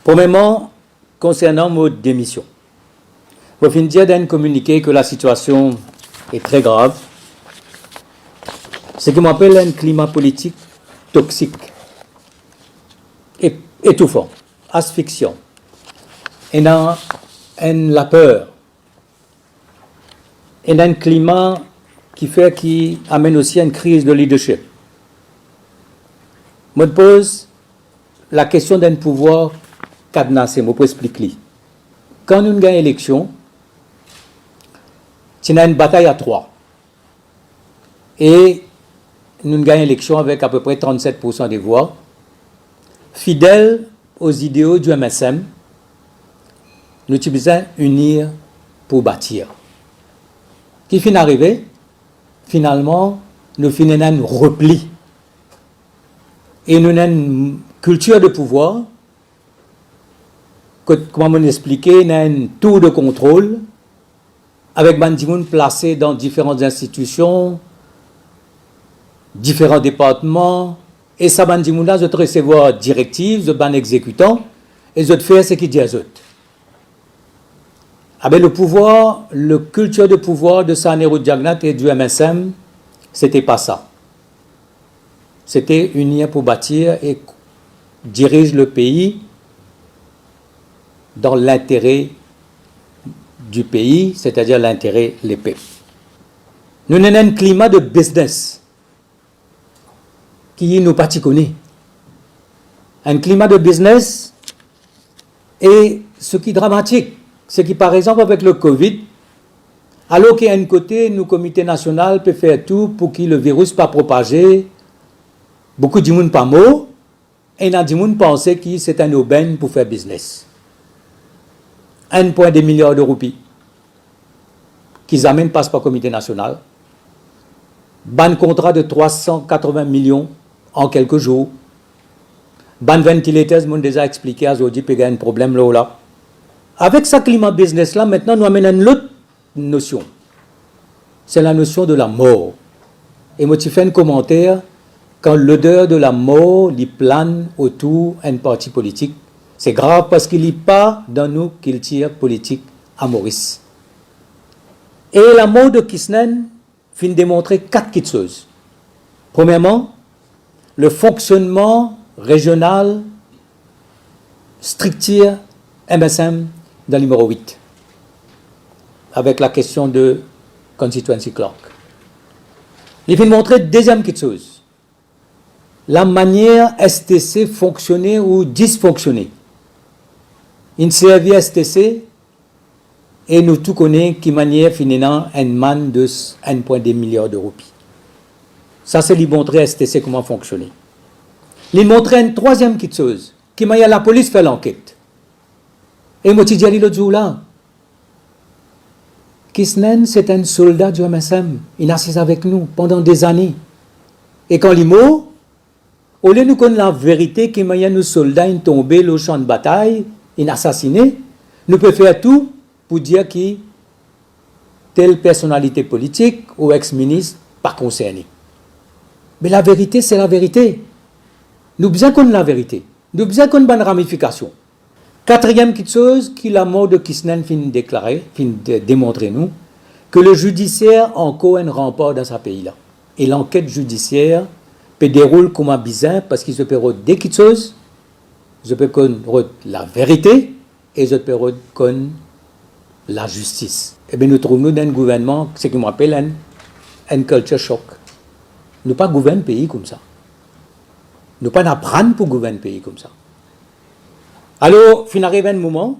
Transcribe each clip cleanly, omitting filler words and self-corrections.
Premièrement, concernant mon démission. Vous finissez d'un communiqué que la situation est très grave. Ce qui m'appelle un climat politique toxique, étouffant, asphyxiant. Et dans la peur. Et dans un climat qui amène aussi à une crise de leadership. Je me pose la question d'un pouvoir cadenassé, je peux expliquer. Quand nous gagnons l'élection, c'est une bataille à 3. Et nous gagnons l'élection avec à peu près 37% des voix, fidèles aux idéaux du MSM. Nous avons besoin d'unir pour bâtir. Qui finit d'arriver, finalement, nous finissons un repli. Et nous avons une culture de pouvoir, que, comment on expliquait, nous avons un tour de contrôle, avec Bandimoun placés dans différentes institutions, différents départements, et ça, Bandimoun là, je te recevoir directives, je ban exécutant, et je te faire ce qu'ils disent. Avec le pouvoir, la culture de pouvoir de Sanero Diagnat et du MSM, c'était pas ça. C'était unir pour bâtir et diriger le pays dans l'intérêt du pays, c'est-à-dire l'intérêt des peuples. Nous avons un climat de business qui nous pas connaît. Un climat de business et ce qui est dramatique, c'est que par exemple avec le Covid, alors qu'à un côté, nous, comité national, peut faire tout pour que le virus ne pas propagé, beaucoup de gens pas morts, et il y a des gens pensaient que c'est un aubaine pour faire business. 1,2 milliard de roupies qu'ils amènent passent par le comité national. Ban contrat de 380 millions en quelques jours. Ban ventilateurs, m'ont déjà expliqué à Zodi, qu'il y a un problème là. Avec ce climat business là, maintenant nous amenons une autre notion. C'est la notion de la mort. Et moi, tu fais un commentaire quand l'odeur de la mort lui plane autour d'un parti politique. C'est grave parce qu'il n'y a pas dans nous qu'il tire politique à Maurice. Et la mort de Kisnen fin démontrer 4 petites choses. Premièrement, le fonctionnement régional structure MSM dans le numéro 8, avec la question de constituency clerk. Il fin montrer deuxième petite chose, la manière STC fonctionnait ou dysfonctionnait. Il servait STC et nous tous connaissons qui manière finissant un man de 1,2 milliard de roupies. Ça, c'est lui montrer STC comment fonctionner. Il montrer une troisième petite chose, qui manière la police fait l'enquête. Et moi, je dis l'autre jour là, Kisnen, c'est un soldat du MSM. Il a assis avec nous pendant des années. Et quand il est mort, au lieu de nous connaître la vérité, qu'il y a nos soldats sont tombés au champ de bataille, ils sont assassinés, nous pouvons faire tout pour dire que telle personnalité politique ou ex-ministre pas concernée. Mais la vérité, c'est la vérité. Nous avons besoin qu'on ait la vérité. Nous avons besoin qu'on ait une bonne ramification. Quatrième petite chose, que la mort de Kisnen fin démontrer nous, que le judiciaire a encore un rempart dans ce pays-là. Et l'enquête judiciaire peut dérouler comme un bizarre parce qu'il se peut des petites choses, je peux connaître la vérité et je peux connaître la justice. Et bien nous trouvons dans un gouvernement, ce qu'on appelle un culture shock. Nous ne pas gouverner le pays comme ça. Nous ne pas apprendre pour gouverner le pays comme ça. Alors, il arrive un moment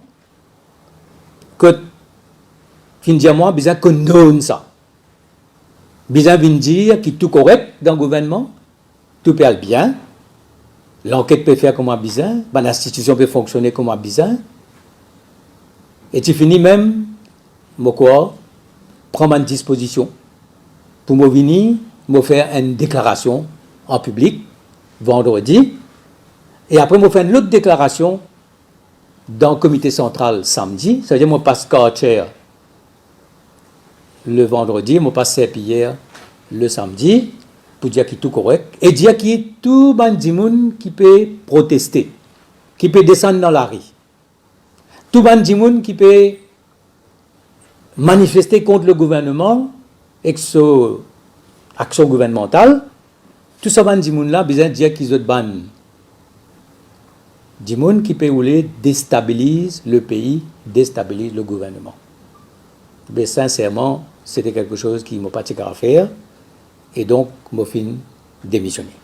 que, moi, besoin qu'on donne ça. Besoin de dire qu'il est tout correct dans le gouvernement, tout peut aller bien, l'enquête peut faire comme un besoin, l'institution peut fonctionner comme un besoin, et tu finis même, prendre une disposition pour me venir, me faire une déclaration en public, vendredi, et après, me faire une autre déclaration dans le comité central samedi, c'est-à-dire moi passe Karcher le vendredi, moi passe hier le samedi, pour dire qu'il est tout correct, et dire qu'il y a tout le monde qui peut protester, qui peut descendre dans la rue. tout le monde qui peut manifester contre le gouvernement et son action gouvernementale, tout ça, les gens là, besoin de dire qu'ils ont ban. Les gens qui peut déstabiliser le pays, déstabiliser le gouvernement. Mais sincèrement, c'était quelque chose qui m'a pas à faire et donc, je suis démissionné.